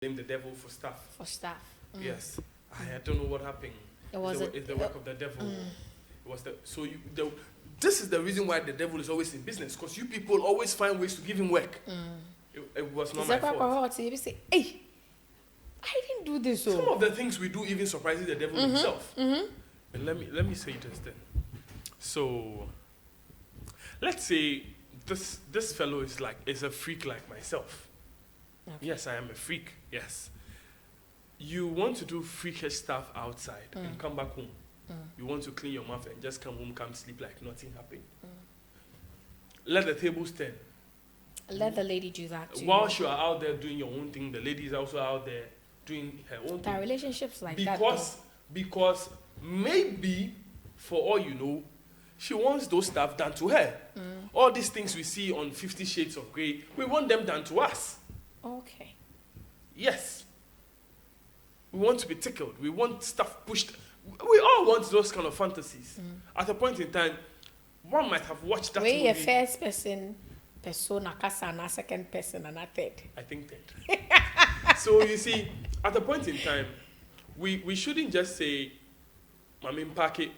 blame the devil for stuff. For stuff. Yes. I don't know what happened. It's the work of the devil. It was this is the reason why the devil is always in business, because you people always find ways to give him work. It was not my fault. You say, hey, I didn't do this. Some of the things we do even surprises the devil himself. And let me say this then. So let's say this fellow is a freak like myself. Okay. Yes, I am a freak. Yes. You want to do freakish stuff outside and come back home. You want to clean your mouth and just come home, come sleep like nothing happened. Let the tables turn. Let the lady do that too. Whilst you are out there doing your own thing, the lady is also out there doing her own thing. Relationships like Because maybe, for all you know, she wants those stuff done to her. All these things we see on 50 Shades of Grey, we want them done to us. Okay. Yes. We want to be tickled. We want stuff pushed. We all want those kind of fantasies. At a point in time, one might have watched that movie. A first person, persona, and a second person, and a third. I think third. So you see, at a point in time, we shouldn't just say, "Mamin packet,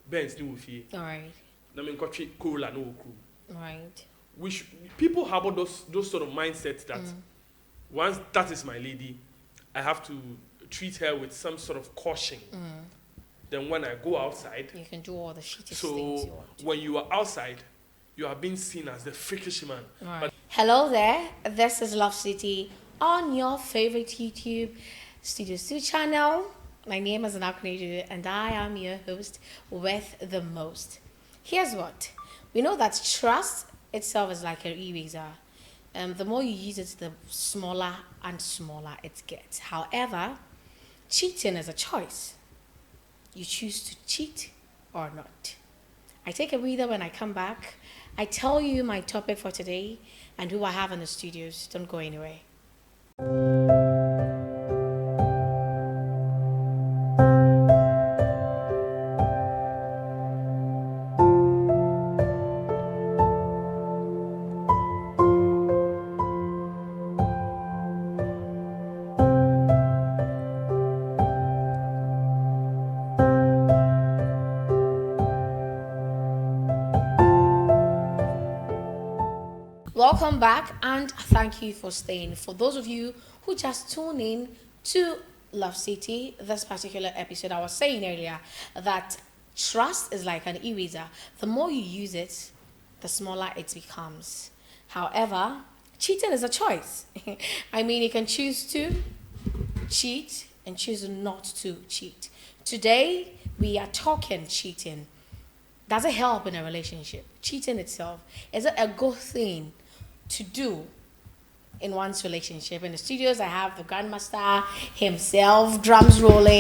Benz new fee." All right. Namin kochi cola no crew. Right. People harbor those sort of mindsets that once that is my lady, I have to treat her with some sort of caution. Then when I go outside, you can do all the shitty things you want. When you are outside, you are being seen as the freakish man. Right. But hello there, this is Love City on your favorite YouTube Studio 2 channel. My name is Anakuneju and I am your host with the most. Here's what. We know that trust itself is like an eraser. The more you use it, the smaller and smaller it gets. However, cheating is a choice. You choose to cheat or not. I take a breather when I come back. I tell you my topic for today and who I have in the studios. Don't go anywhere. Welcome back and thank you for staying. For those of you who just tune in to Love City, this particular episode, I was saying earlier that trust is like an eraser. The more you use it, the smaller it becomes. However, cheating is a choice. I mean, you can choose to cheat and choose not to cheat. Today, we are talking cheating. Does it help in a relationship? Cheating itself, is it a good thing to do in one's relationship? In the studios, I have the Grandmaster himself, drums rolling.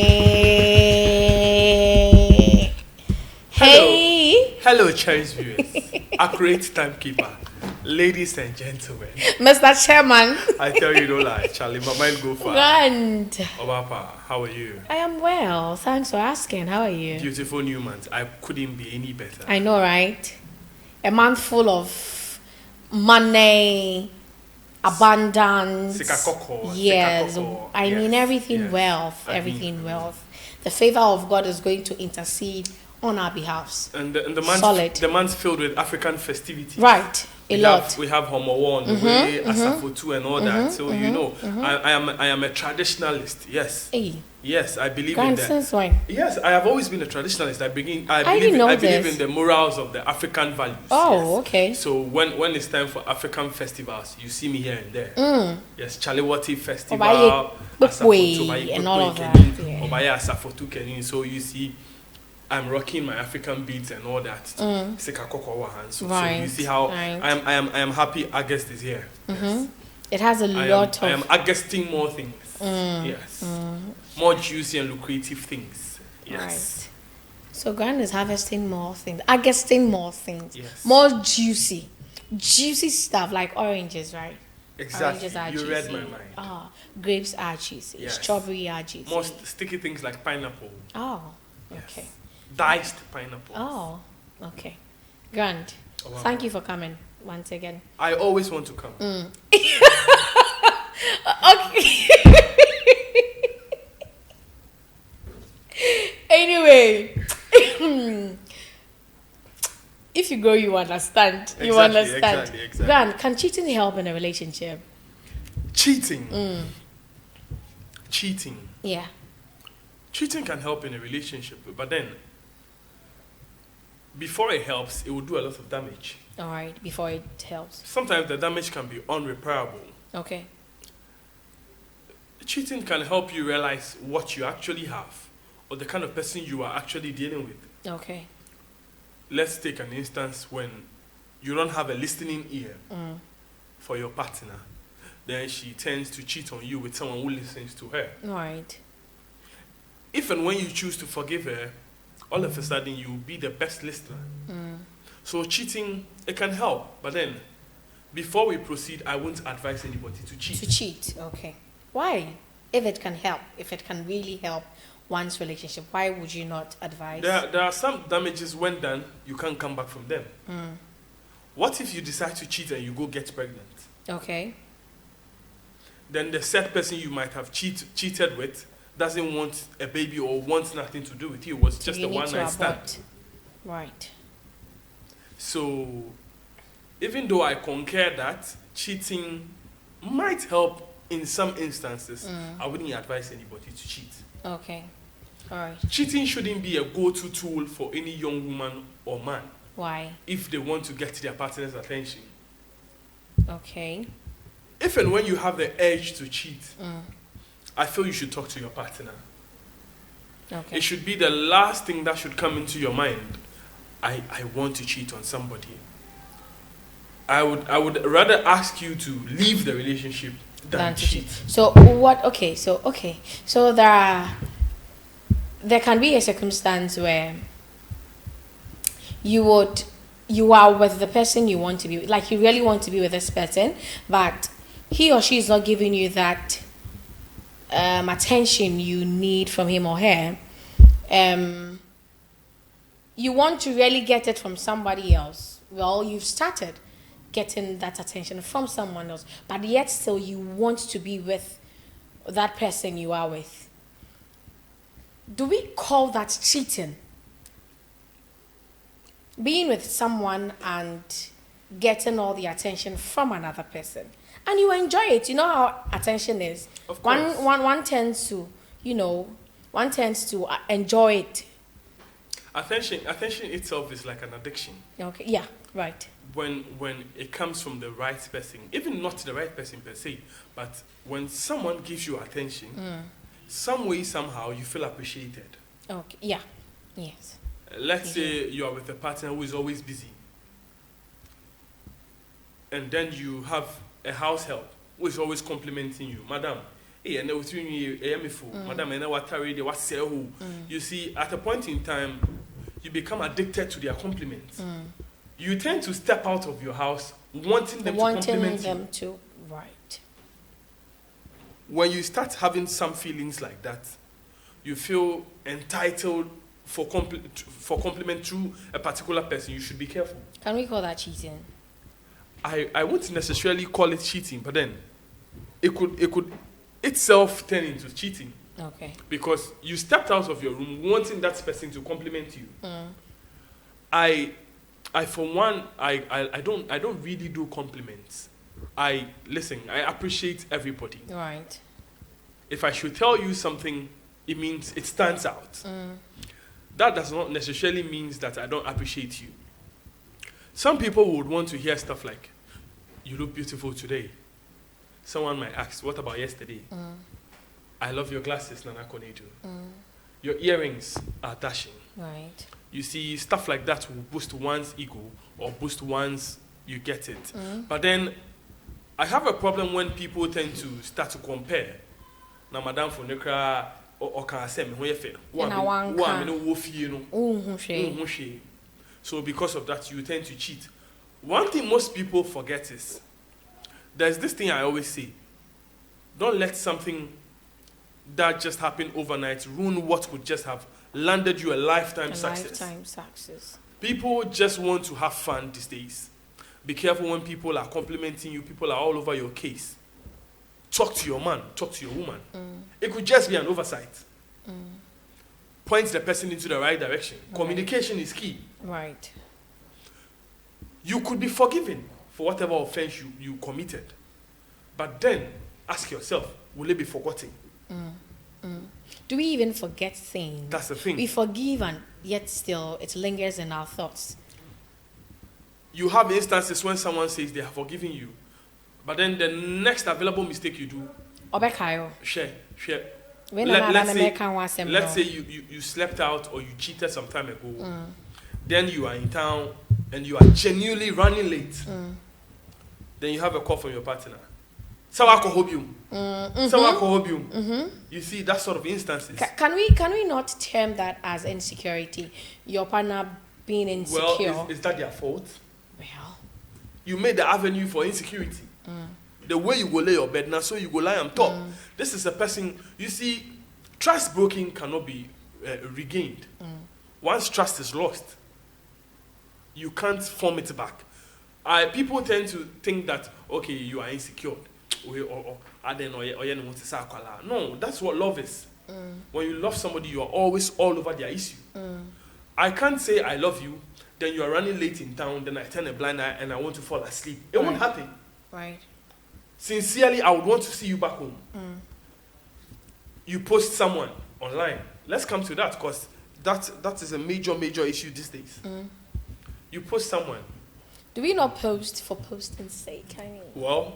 Hey! Hello, cherished viewers. Accurate timekeeper. Ladies and gentlemen. Mr. Chairman. I tell you, don't lie, Charlie, my mind go far. Grand. Obapa, how are you? I am well. Thanks for asking. How are you? Beautiful new month. I couldn't be any better. I know, right? A month full of money, abundance. Yes, I mean everything wealth, everything wealth. The favor of God is going to intercede on our behalfs. And the month filled with African festivities. Right, a lot. We have Homo 1, Asafo 2 and all that. So you know, I am a traditionalist. Yes. Hey. Yes, I believe in that. Since when? Yes, I have always been a traditionalist. I believe in the morals of the African values. Oh, yes. Okay. So when it's time for African festivals, you see me here and there. Yes, Chaliwati Festival, Asafo and all of that. Obaya Asafo 2 So you see, I'm rocking my African beats and all that. So you see how I am happy August is here. Yes. It has a lot of. I am Augusting more things. Yes. More juicy and lucrative things. Yes. Right. So Grand is harvesting more things. Augusting more things. Yes. More juicy. Juicy stuff like oranges, right? Exactly. Oranges are you juicy. read my mind. Grapes are juicy. Yes. Strawberry are juicy. More sticky things like pineapple. Oh, okay. Yes. Diced pineapple. Oh, okay. Grand. Thank you for coming once again. I always want to come. Okay. Anyway, if you go, you understand. You understand. Exactly. Gran, can cheating help in a relationship? Cheating. Cheating. Yeah. Cheating can help in a relationship, but then before it helps, it will do a lot of damage. All right. Before it helps. Sometimes the damage can be unrepairable. Okay. Cheating can help you realize what you actually have or the kind of person you are actually dealing with. Okay. Let's take an instance when you don't have a listening ear for your partner. Then she tends to cheat on you with someone who listens to her. All right. If and when you choose to forgive her, all of a sudden you will be the best listener. So cheating, it can help. But then, before we proceed, I won't advise anybody to cheat. To cheat. Okay. Why? If it can help, if it can really help one's relationship, why would you not advise? There are some damages when done, you can't come back from them. What if you decide to cheat and you go get pregnant? Okay. Then the said person you might have cheated with doesn't want a baby or wants nothing to do with you. It was just a one-night stand. Right. So, even though I concur that cheating might help in some instances, I wouldn't advise anybody to cheat. Okay. All right. Cheating shouldn't be a go-to tool for any young woman or man Why? if they want to get their partner's attention. Okay. If and when you have the urge to cheat, I feel you should talk to your partner. Okay. It should be the last thing that should come into your mind. I want to cheat on somebody. I would rather ask you to leave the relationship than cheat. So what? Okay. So there can be a circumstance where you are with the person you want to be with, like you really want to be with this person, but he or she is not giving you that attention you need from him or her. You want to really get it from somebody else. Well, you've started getting that attention from someone else, but yet still you want to be with that person you are with. Do we call that cheating? Being with someone and getting all the attention from another person, and you enjoy it. You know how attention is. Of course. One tends to, enjoy it. Attention itself is like an addiction. Okay. Yeah. Right. When it comes from the right person, even not the right person per se, but when someone gives you attention, some way, somehow, you feel appreciated. Okay. Yeah. Yes. Let's say you are with a partner who is always busy. And then you have a house help who is always complimenting you. Madam, hey, and Madam, and what you see, at a point in time, you become addicted to their compliments. You tend to step out of your house wanting them to compliment you. Right. When you start having some feelings like that, you feel entitled for compliment through a particular person. You should be careful. Can we call that cheating? I wouldn't necessarily call it cheating, but then it could itself turn into cheating. Okay. Because you stepped out of your room wanting that person to compliment you. I for one, I don't really do compliments. I appreciate everybody. Right. If I should tell you something, it means it stands out. That does not necessarily mean that I don't appreciate you. Some people would want to hear stuff like, "You look beautiful today." Someone might ask, "What about yesterday?" "I love your glasses, Nana Konedu." "Your earrings are dashing." Right. You see, stuff like that will boost one's ego or boost one's, you get it. But then, I have a problem when people tend to start to compare. Now, Madam Fonekra or can say me so because of that, you tend to cheat. One thing most people forget is, there's this thing I always say: don't let something that just happened overnight ruin what could just have landed you a lifetime success. People just want to have fun these days. Be careful when people are complimenting you. People are all over your case. talk to your man, talk to your woman. It could just be an oversight. Point the person into the right direction. Communication is key. Right. You could be forgiven for whatever offense you committed. But then, ask yourself, will it be forgotten? Do we even forget things? That's the thing. We forgive and yet still it lingers in our thoughts. You have instances when someone says they have forgiven you, but then the next available mistake you do, Obekayo. share. Let's say you slept out or you cheated some time ago. Then you are in town and you are genuinely running late. Then you have a call from your partner. You see that sort of instances. Can we not term that as insecurity? Your partner being insecure. Well, is that their fault? Well, you made the avenue for insecurity. The way you go lay your bed now, so you go lie on top. This is a person, you see, trust broken cannot be regained. Once trust is lost, you can't form it back. People tend to think that, okay, you are insecure. No, that's what love is. When you love somebody, you are always all over their issue. I can't say I love you, then you are running late in town, then I turn a blind eye and I want to fall asleep. It won't happen. Right. Sincerely, I would want to see you back home. You post someone online. Let's come to that because that is a major issue these days. You post someone. Do we not post for posting's sake? I mean, well,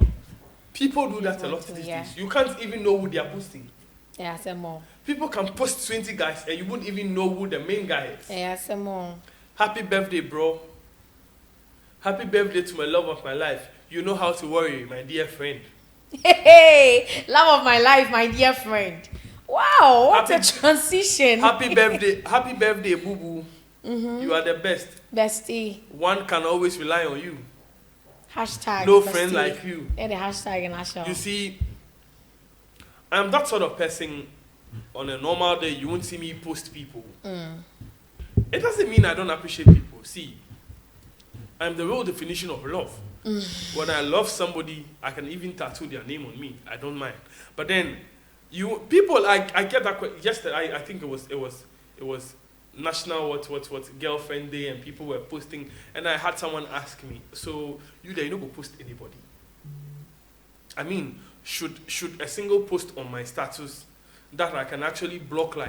people do that a lot these days. You can't even know who they are posting. Yeah, some more. People can post 20 guys and you wouldn't even know who the main guy is. Yeah, some more. Happy birthday, bro. Happy birthday to my love of my life. You know how to worry, my dear friend. Hey, love of my life, my dear friend. Wow, what a transition. Happy birthday, boo boo. You are the best. Bestie. One can always rely on you. Hashtag. No bestie. friend like you. And the hashtag in Asha. You see, I'm that sort of person. On a normal day, you won't see me post people. It doesn't mean I don't appreciate people. See, I'm the real definition of love. When I love somebody, I can even tattoo their name on me. I don't mind. But then, I get that. Yesterday, I think it was National what Girlfriend Day, and people were posting, and I had someone ask me, so you don't go post anybody? I mean, should a single post on my status that I can actually block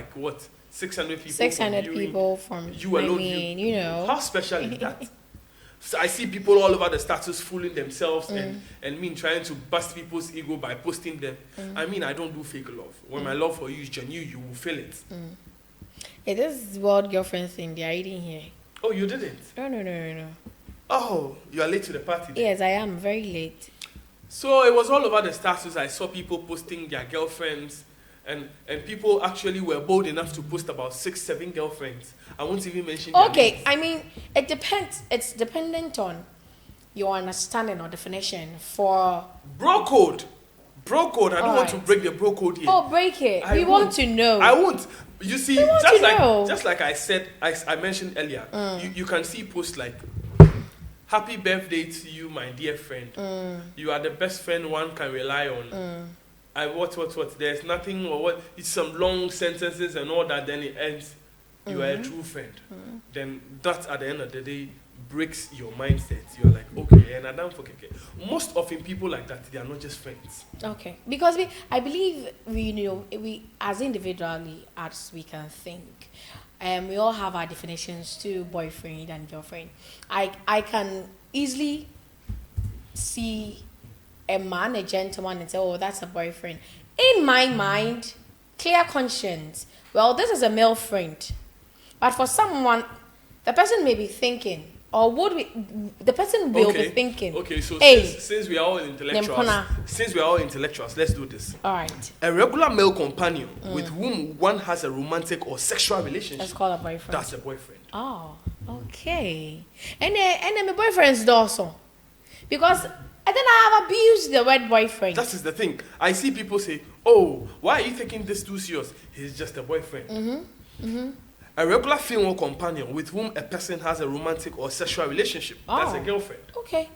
600 people? 600 people from you alone. you know. How special is that? So I see people all over the status fooling themselves and me trying to bust people's ego by posting them. I mean, I don't do fake love. When my love for you is genuine, you will feel it. It is World Girlfriend thing. They are eating here. Oh, you didn't? No. Oh, you are late to the party then. Yes, I am very late. So it was all over the status. I saw people posting their girlfriends, and people actually were bold enough to post about 6-7 girlfriends. I won't even mention their names. I mean, it depends. It's dependent on your understanding or definition for bro code. I don't want to break the bro code here. Oh, break it. We want to know. I won't. You see, just like I said, I mentioned earlier, you can see posts like, happy birthday to you, my dear friend. You are the best friend one can rely on. What? There's nothing or what? It's some long sentences and all that, then it ends, you are a true friend. Then that, at the end of the day, breaks your mindset. You're like, okay, and I don't forget. Most often people like that, they are not just friends. Okay, because I believe we as individually as we can think, we all have our definitions to boyfriend and girlfriend. I can easily see a man, a gentleman, and say, oh, that's a boyfriend. In my mind, clear conscience, well, this is a male friend. But for someone, the person may be thinking, or the person will be thinking. Okay, so hey, since we are all intellectuals, let's do this. All right. A regular male companion with whom one has a romantic or sexual relationship. That's called a boyfriend. That's a boyfriend. Oh, okay. And then my boyfriend's also. Because then I have abused the word boyfriend. That is the thing. I see people say, oh, why are you taking this too serious? He's just a boyfriend. A regular female companion with whom a person has a romantic or sexual relationship. That's a girlfriend. Okay.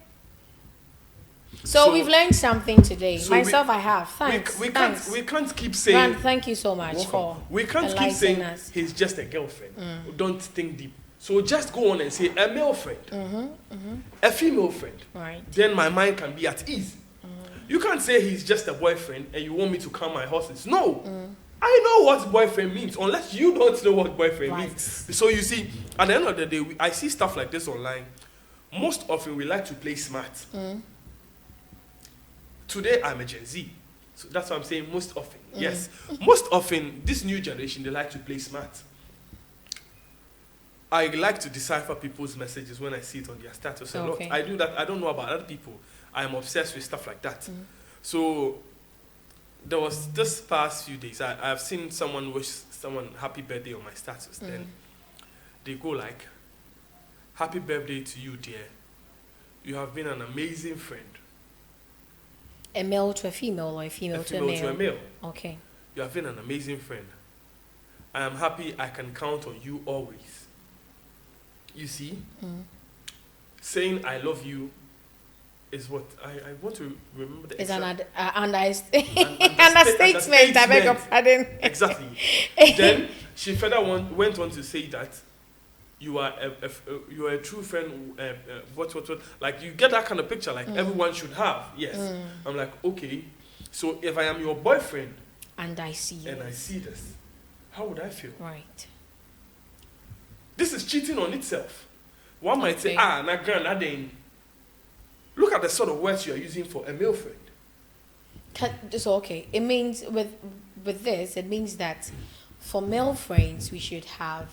So we've learned something today. So Myself, I have. Thanks. We Thanks. can't keep saying. Grant, thank you so much for We can't keep enlightening saying us. he's just a girlfriend. Don't think deep. So just go on and say a male friend, a female friend. Right. Then my mind can be at ease. You can't say he's just a boyfriend and you want me to calm my horses. No. I know what boyfriend means, unless you don't know what boyfriend means. So you see, at the end of the day, I see stuff like this online. Most often, we like to play smart. Today, I'm a Gen Z. So that's what I'm saying, most often. Yes. Most often, this new generation, they like to play smart. I like to decipher people's messages when I see it on their status a lot. I do that. I don't know about other people. I am obsessed with stuff like that. So there was this past few days, I've seen someone wish someone happy birthday on my status. Then they go like, happy birthday to you, dear. You have been an amazing friend. A male to a female or a female to a male? To a male. Okay. You have been an amazing friend. I am happy I can count on you always. You see? Saying I love you is what I want to remember. It's an understatement. I beg your pardon. Exactly. Then she further went on to say that you are a true friend. What? Like you get that kind of picture. Like everyone should have. Yes. I'm like, okay. So if I am your boyfriend and I see this, how would I feel? Right. This is cheating on itself. One might say, na grand, then. Look at the sort of words you are using for a male friend. So okay, it means with this, it means that for male friends we should have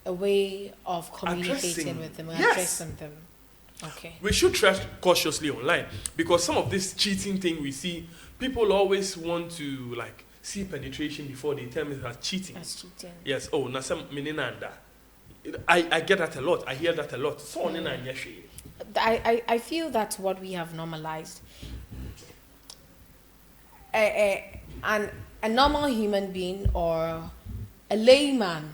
a way of communicating with them, addressing them. Okay. We should tread cautiously online because some of this cheating thing we see, people always want to like see penetration before they tell me that's cheating. That's cheating. Yes. Oh, nasam minenda. I get that a lot. I hear that a lot. So I feel that's what we have normalized. A normal human being or a layman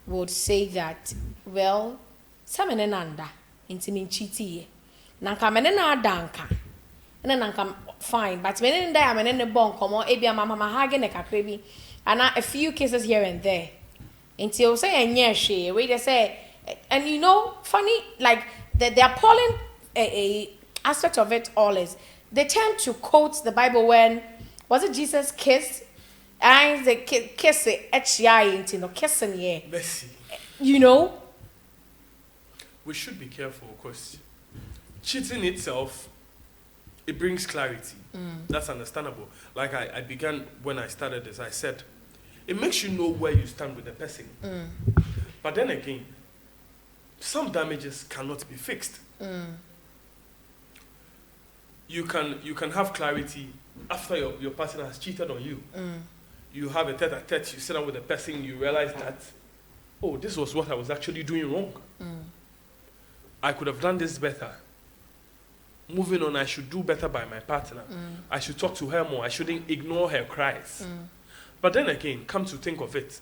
would say that, well, samenenanda intimin chiti nanka menena danka and nanka fine, but menenda menene bon komo ebia mama mahage ne kakrebi and a few cases here and there until say enye hwe we they say. And you know, funny, like the appalling aspect of it all is they tend to quote the Bible when was it Jesus kissed? And the kiss it, kissing ye. You know, we should be careful because cheating itself, it brings clarity. That's understandable. Like I began when I started this, I said it makes you know where you stand with the person. But then again, some damages cannot be fixed. You can have clarity after your partner has cheated on you. You have a tete-a-tete, you sit down with the person, you realize that, oh, this was what I was actually doing wrong. I could have done this better. Moving on, I should do better by my partner. I should talk to her more. I shouldn't ignore her cries. But then again, come to think of it,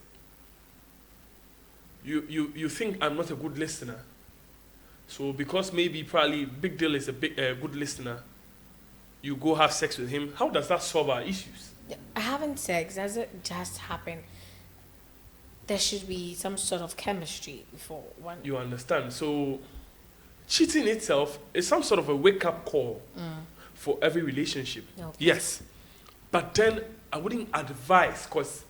you think I'm not a good listener. So because maybe probably Big Deal is a good listener, you go have sex with him. How does that solve our issues? Having sex doesn't just happen. There should be some sort of chemistry before one. You understand? So cheating itself is some sort of a wake-up call for every relationship. Okay. Yes. But then I wouldn't advise because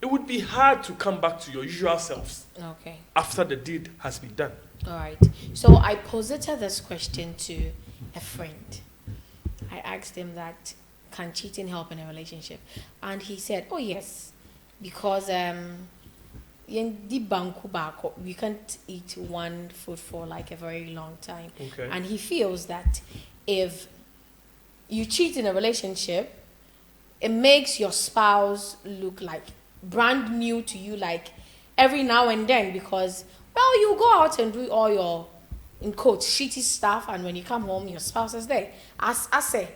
it would be hard to come back to your usual selves after the deed has been done. All right. So I posited this question to a friend. I asked him that, can cheating help in a relationship? And he said, oh yes, because we can't eat one food for like a very long time. Okay. And he feels that if you cheat in a relationship, it makes your spouse look like brand new to you, like every now and then, because well, you go out and do all your, in quotes, shitty stuff, and when you come home, your spouse is there. As I say,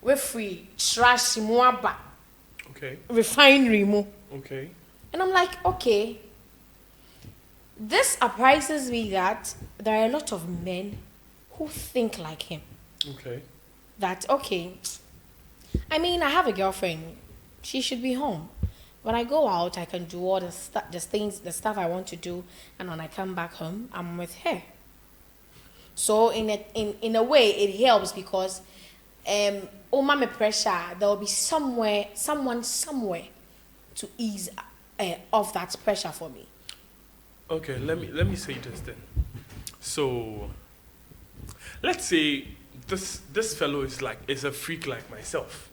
we're free, trash, muaba, refinery mo. Okay. And I'm like, okay, this apprises me that there are a lot of men who think like him. Okay. That, okay, I mean, I have a girlfriend. She should be home. When I go out, I can do all the stuff I want to do, and when I come back home, I'm with her. So in a way, it helps because, oh, my pressure. There will be someone somewhere, to ease off that pressure for me. Okay, let me say this then. So, let's say this fellow is a freak like myself.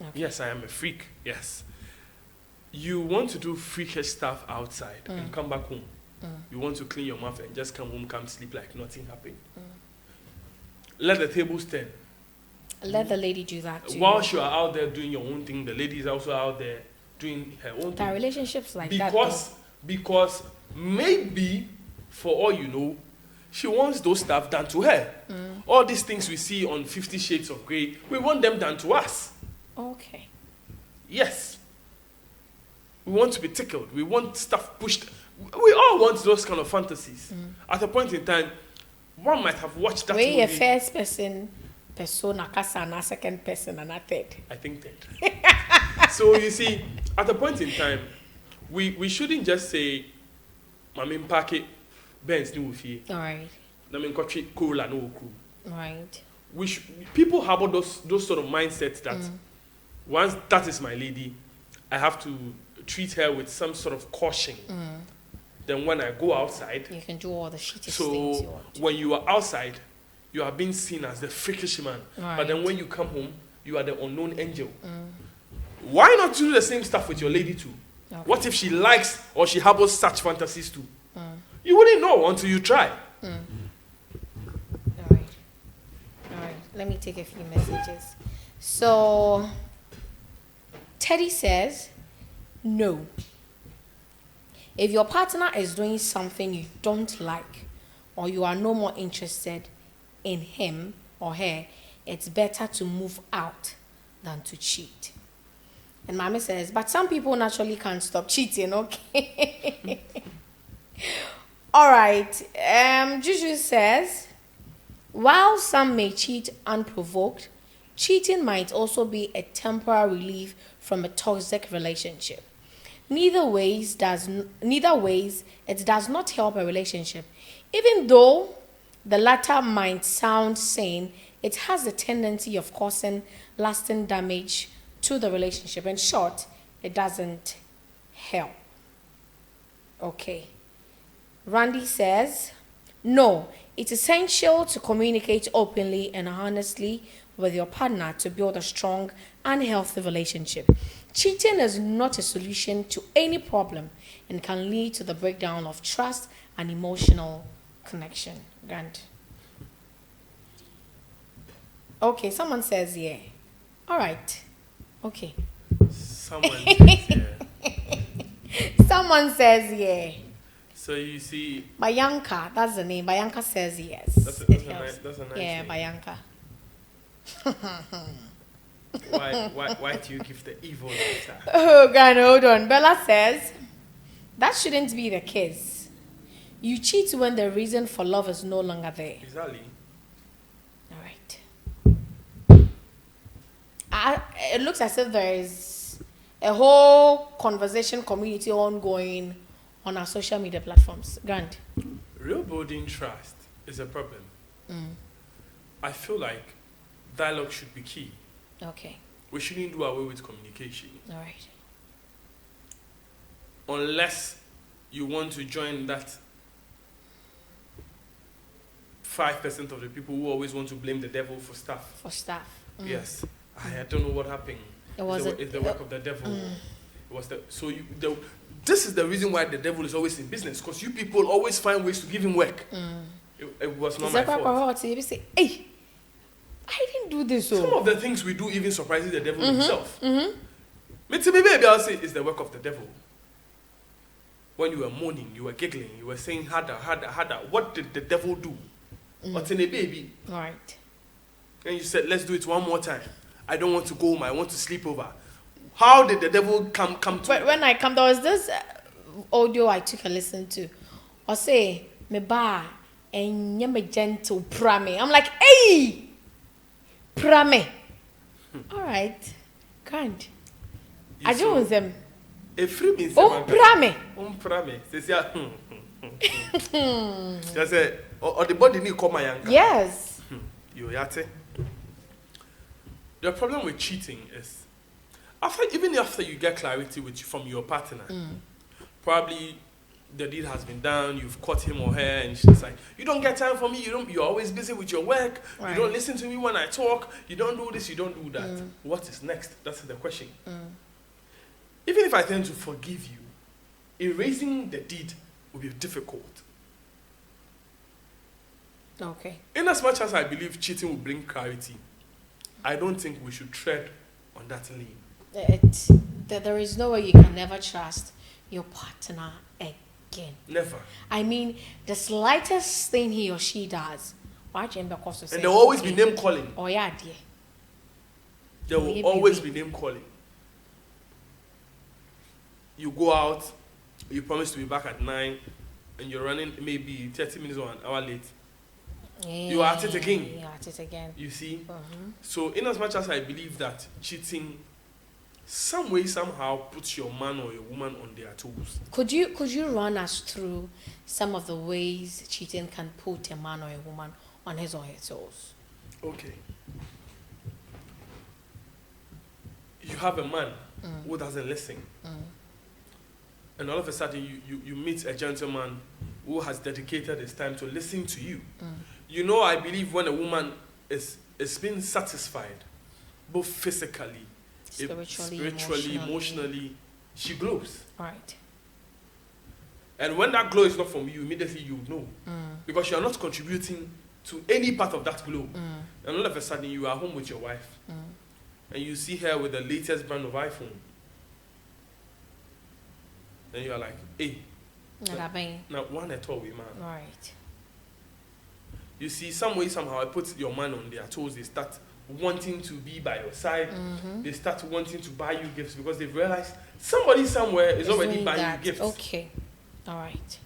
Okay. Yes, I am a freak. Yes. You want to do freakish stuff outside and come back home. You want to clean your mouth and just come home, come sleep like nothing happened. Let the tables turn. Let the lady do that too. Whilst you are out there doing your own thing, the lady is also out there doing her own That thing. relationships like Because maybe, for all you know, she wants those stuff done to her. All these things we see on 50 Shades of Grey, we want them done to us. Okay. Yes. We want to be tickled. We want stuff pushed. We all want those kind of fantasies. At a point in time, one might have watched that Where movie. a first person, persona, casa, and a second person, and a third. I think that. So you see, at a point in time, we shouldn't just say, "Mami mpake Benz ni ufi." All right. Na me nkotwe Corolla no okru. Right. People have those sort of mindsets that once that is my lady, I have to treat her with some sort of caution. Then when I go outside, You can do all the shitty things so you want. when you are outside, you are being seen as the freakish man. Right. But then when you come home, you are the unknown angel. Why not do the same stuff with your lady too? Okay. What if she likes or she harbors such fantasies too? You wouldn't know until you try. All right. All right. Let me take a few messages. So, Teddy says, no. If your partner is doing something you don't like, or you are no more interested in him or her, it's better to move out than to cheat. And Mommy says, but some people naturally can't stop cheating, okay? All right. Juju says, while some may cheat unprovoked, cheating might also be a temporary relief from a toxic relationship. Neither ways it does not help a relationship. Even though the latter might sound sane, it has the tendency of causing lasting damage to the relationship. In short, it doesn't help. Okay. Randy says, no, it's essential to communicate openly and honestly with your partner to build a strong and healthy relationship. Cheating is not a solution to any problem and can lead to the breakdown of trust and emotional connection. Grant. Okay, someone says yeah. All right. Okay. Someone says, yeah. Someone says yeah. So you see, Bayanka, that's the name. Bayanka says yes. that's a nice Yeah, name. Bayanka. Why do you give the evil answer? Oh, God, hold on. Bella says, that shouldn't be the case. You cheat when the reason for love is no longer there. Exactly. All right. It looks as if there is a whole conversation community ongoing on our social media platforms. Grant. Real building trust is a problem. I feel like dialogue should be key. Okay. We shouldn't do away with communication. All right. Unless you want to join that 5% of the people who always want to blame the devil for stuff. For staff. Yes. I don't know what happened. It's the work of the devil. It was this is the reason why the devil is always in business, because you people always find ways to give him work. It was not my fault. You say, hey, I didn't do this. Some of the things we do even surprises the devil himself. Me to me, baby, I'll say it's the work of the devil. When you were moaning, you were giggling, you were saying harder, harder, harder. What did the devil do? What's in a baby? Right. And you said, let's do it one more time. I don't want to go home. I want to sleep over. How did the devil come to? But when I come, there was this audio I took a listen to. I say, me ba and me gentle prame. I'm like, hey, Prame. All right. Grand. I don't want them. A free means Prame. Prame. Just say, or the body need come my Yes. You yate. The problem with cheating is, even after you get clarity from your partner, probably the deed has been done, you've caught him or her, and she's like, you don't get time for me, you're always busy with your work, you don't listen to me when I talk, you don't do this, you don't do that. What is next? That's the question. Even if I tend to forgive you, erasing the deed will be difficult. Okay. In as much as I believe cheating will bring clarity, I don't think we should tread on that lane. There is no way you can never trust your partner again. Never. I mean, the slightest thing he or she does, and there will always be name calling. Oh yeah, dear. There will always be name calling. You go out, you promise to be back at 9, and you're running maybe 30 minutes or an hour late. You are at it again. You are at it again. You see? So, in as much as I believe that cheating, some way, somehow, puts your man or your woman on their toes. Could you run us through some of the ways cheating can put a man or a woman on his or her toes? Okay. You have a man who doesn't listen. And all of a sudden, you meet a gentleman who has dedicated his time to listen to you. You know, I believe when a woman is being satisfied, both physically, spiritually, emotionally, she glows. Right. And when that glow is not from you, immediately you know. Because you are not contributing to any part of that glow. And all of a sudden, you are home with your wife. And you see her with the latest brand of iPhone. Then you are like, hey. Now, one at all, man. Right. You see, some way, somehow, it puts your man on their toes. They start wanting to be by your side. They start wanting to buy you gifts because they've realized somebody somewhere is already buying you gifts. Okay. All right.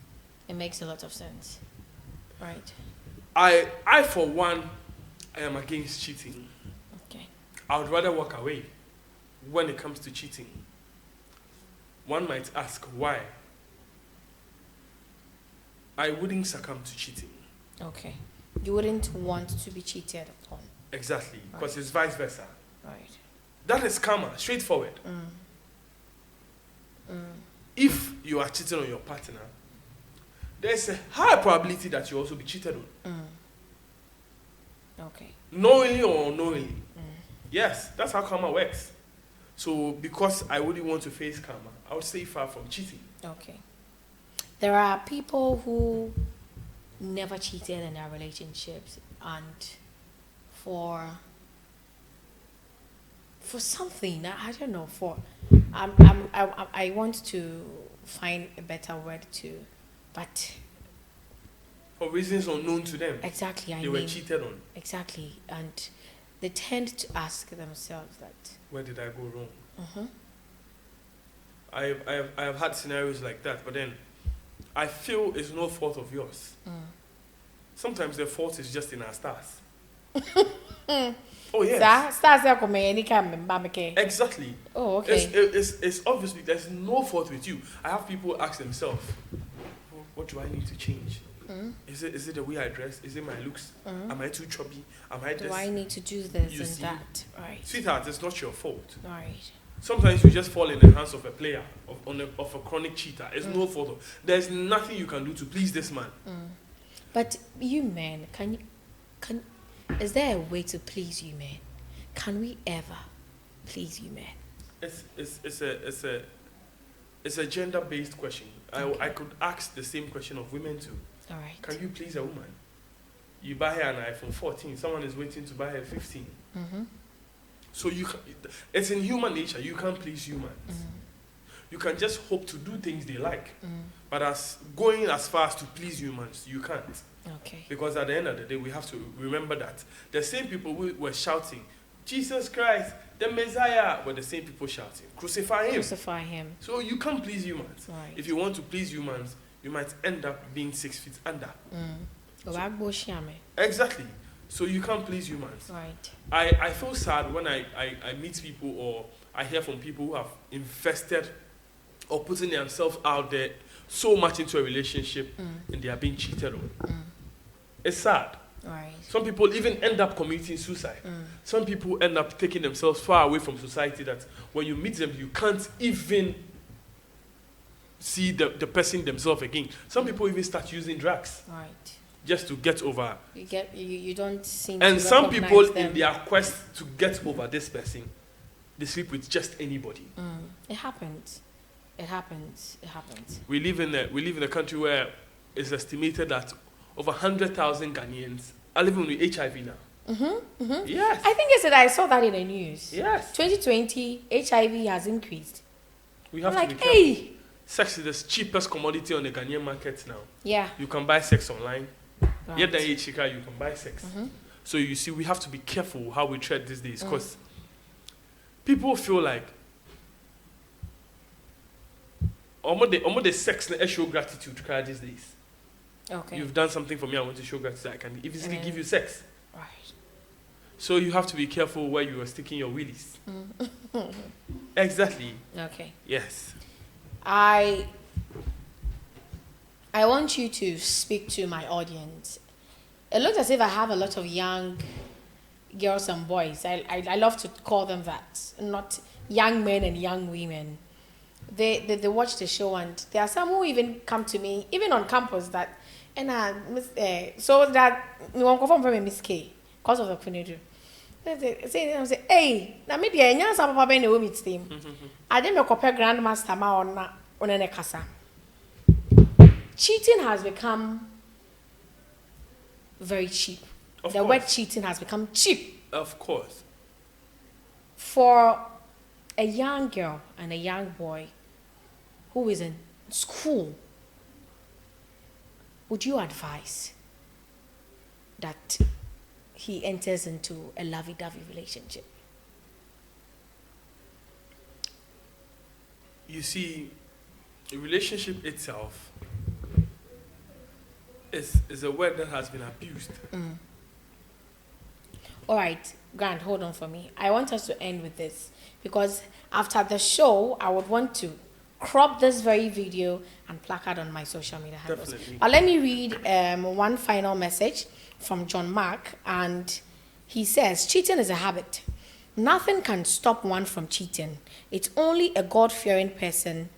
It makes a lot of sense. Right. I for one, I am against cheating. Okay. I would rather walk away when it comes to cheating. One might ask why. I wouldn't succumb to cheating. Okay. You wouldn't want to be cheated upon. Exactly, because it's vice versa. Right. That is karma, straightforward. If you are cheating on your partner, there's a high probability that you also be cheated on. Okay. Knowingly or unknowingly. Yes, that's how karma works. So because I wouldn't want to face karma, I would stay far from cheating. Okay. There are people who never cheated in their relationships, and for something, I don't know, I want to find a better word but for reasons unknown to them. Exactly. They were cheated on. Exactly. And they tend to ask themselves that, where did I go wrong? I have had scenarios like that, but then I feel it's no fault of yours. Sometimes the fault is just in our stars. Oh yes. Exactly. Oh, okay. It's obviously there's no fault with you. I have people ask themselves, what do I need to change? Is it the way I dress? Is it my looks? Am I too chubby? Am I this? Do I need to do this that? Right. Sweetheart, it's not your fault. Right. Sometimes you just fall in the hands of a player, of a chronic cheater. It's no fault. There's nothing you can do to please this man. But you men, is there a way to please you men? Can we ever please you men? It's a gender-based question. Okay. I could ask the same question of women too. All right. Can you please a woman? You buy her an iPhone 14. Someone is waiting to buy her 15. So it's in human nature. You can't please humans. You can just hope to do things they like. But going as far as to please humans, you can't. Okay. Because at the end of the day, we have to remember that the same people who were shouting, Jesus Christ, the Messiah, were the same people shouting, crucify him. Crucify him. So you can't please humans. Right. If you want to please humans, you might end up being 6 feet under. So, exactly. So you can't please humans. Right. I feel sad when I meet people or I hear from people who have invested or putting themselves out there so much into a relationship and they are being cheated on. It's sad. Right. Some people even end up committing suicide. Some people end up taking themselves far away from society that when you meet them, you can't even see the person themselves again. Some people even start using drugs Right. just to get over. You don't seem And to some people, recognize them. in their quest to get over this person, they sleep with just anybody. It happens. It happens. It happens. We live in a country where it's estimated that over 100,000 Ghanaians are living with HIV now. Yes. I think yesterday I saw that in the news. Yes. 2020, HIV has increased. We have I'm to like, be careful. hey. Sex is the cheapest commodity on the Ghanaian market now. Yeah. You can buy sex online. Right. Yet then you can buy sex. So you see, we have to be careful how we tread these days because people feel like almost the sex na show gratitude cry these days. Okay. You've done something for me, I want to show gratitude. I can easily give you sex. Right. So you have to be careful where you are sticking your willies. Exactly. Okay. Yes. I want you to speak to my audience. It looks as if I have a lot of young girls and boys. I love to call them that, not young men and young women. They watch the show and there are some who even come to me, even on campus, that so that we won't confirm from Miss K because of the Kunedu. They say, hey, now maybe I know some papa in the women's team. I didn't make a grandmaster ma on a casa. Cheating has become very cheap. The word cheating has become cheap. Of course. For a young girl and a young boy who is in school, would you advise that he enters into a lovey-dovey relationship? You see, a relationship itself is a word that has been abused. All right, Grant, hold on for me. I want us to end with this because after the show, I would want to crop this very video and placard on my social media handles. Definitely. But let me read one final message from John Mark, and he says, cheating is a habit. Nothing can stop one from cheating. It's only a God-fearing person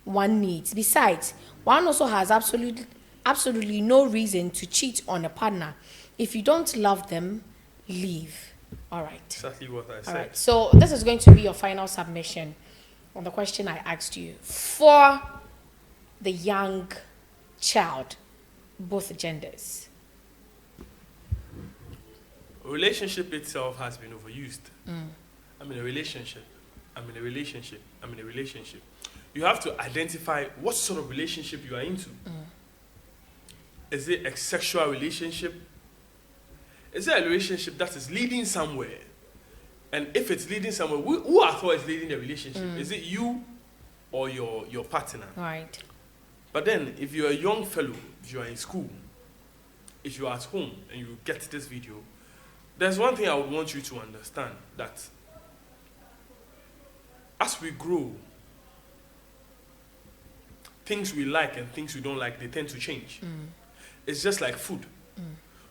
one needs. Besides, one also has absolutely no reason to cheat on a partner. If you don't love them, leave. All right. Exactly what I said. All right. So this is going to be your final submission on the question I asked you. For the young child, both genders. Relationship itself has been overused. I'm in a relationship. I'm in a relationship. I'm in a relationship. You have to identify what sort of relationship you are into. Is it a sexual relationship? Is it a relationship that is leading somewhere? And if it's leading somewhere, who I thought is leading the relationship? Is it you or your partner? Right. But then, if you're a young fellow, if you are in school, if you are at home and you get this video, there's one thing I would want you to understand, that as we grow, things we like and things we don't like, they tend to change. It's just like food.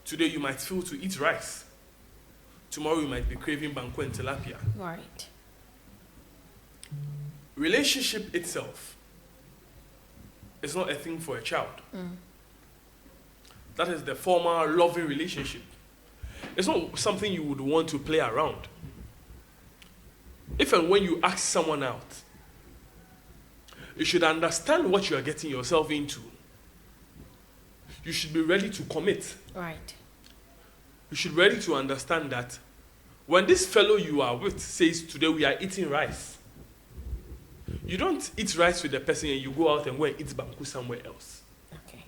Today you might feel to eat rice. Tomorrow you might be craving banku and tilapia. Right. Relationship itself is not a thing for a child. That is the formal loving relationship. It's not something you would want to play around. If and when you ask someone out, you should understand what you are getting yourself into. You should be ready to commit. Right. You should be ready to understand that when this fellow you are with says, today we are eating rice, you don't eat rice with the person and you go out and go and eat banku somewhere else. Okay.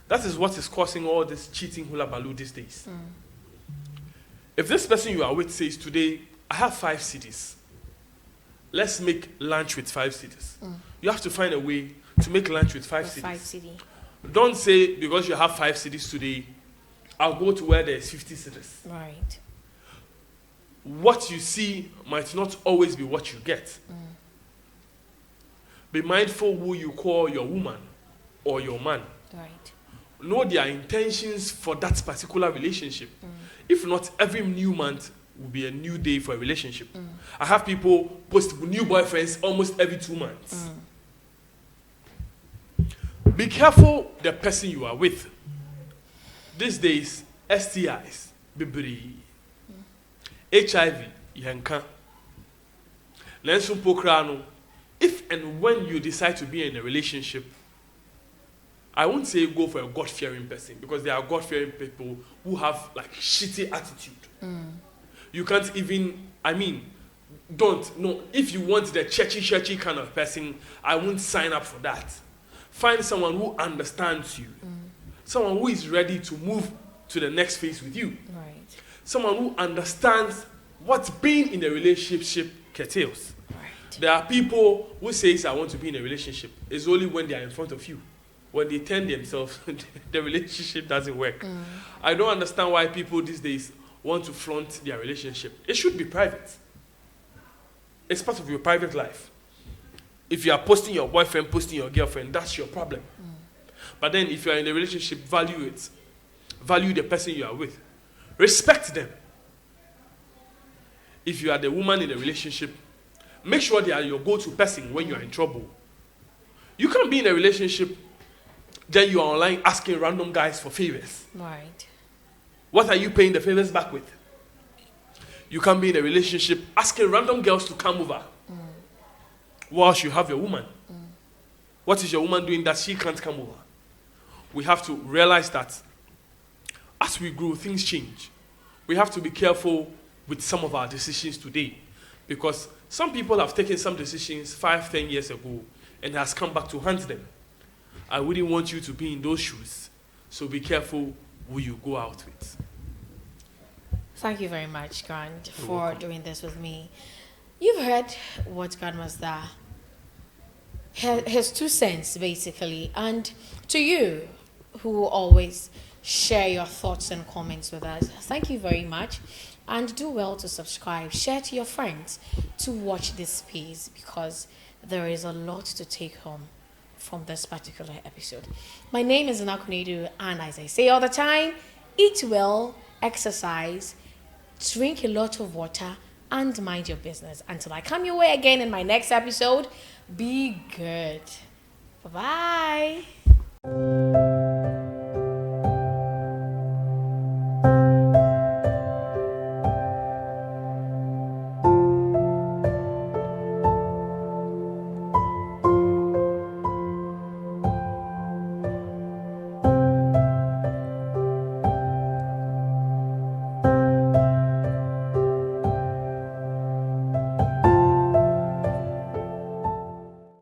That is what is causing all this cheating hula baloo these days. If this person you are with says, today, I have 5 cities, let's make lunch with 5 cities. You have to find a way to make lunch with 5 cities. 5 city. Don't say, because you have 5 cities today, I'll go to where there's 50 cities. Right. What you see might not always be what you get. Be mindful who you call your woman or your man. Right. Know their intentions for that particular relationship. If not, every new month will be a new day for a relationship. I have people post new boyfriends almost every 2 months. Be careful the person you are with. These days, STIs, bibri, HIV, yanka. Nensu pokrano. If and when you decide to be in a relationship, I won't say go for a God-fearing person, because there are God-fearing people who have like shitty attitude. You can't even, don't. No, if you want the churchy kind of person, I won't sign up for that. Find someone who understands you. Someone who is ready to move to the next phase with you. Right. Someone who understands what being in a relationship curtails. Right. There are people who say, I want to be in a relationship. It's only when they are in front of you. When they turn themselves, the relationship doesn't work. I don't understand why people these days want to flaunt their relationship. It should be private. It's part of your private life. If you are posting your boyfriend, posting your girlfriend, that's your problem. But then if you are in a relationship, value it. Value the person you are with. Respect them. If you are the woman in a relationship, make sure they are your go-to person when you are in trouble. You can't be in a relationship, then you are online asking random guys for favors. Right. What are you paying the favors back with? You can't be in a relationship asking random girls to come over whilst you have your woman. What is your woman doing that she can't come over? We have to realize that as we grow, things change. We have to be careful with some of our decisions today, because some people have taken some decisions 5-10 years ago and has come back to haunt them. I wouldn't want you to be in those shoes, so be careful who you go out with. Thank you very much, Grant, You're for welcome. doing this with me. You've heard what Grandmaster, his 2 cents, basically. And to you, who always share your thoughts and comments with us, thank you very much. And do well to subscribe. Share to your friends to watch this piece, because there is a lot to take home from this particular episode. My name is Nakunedu, and as I say all the time, eat well, exercise, drink a lot of water, and mind your business. Until I come your way again in my next episode, be good. Bye-bye.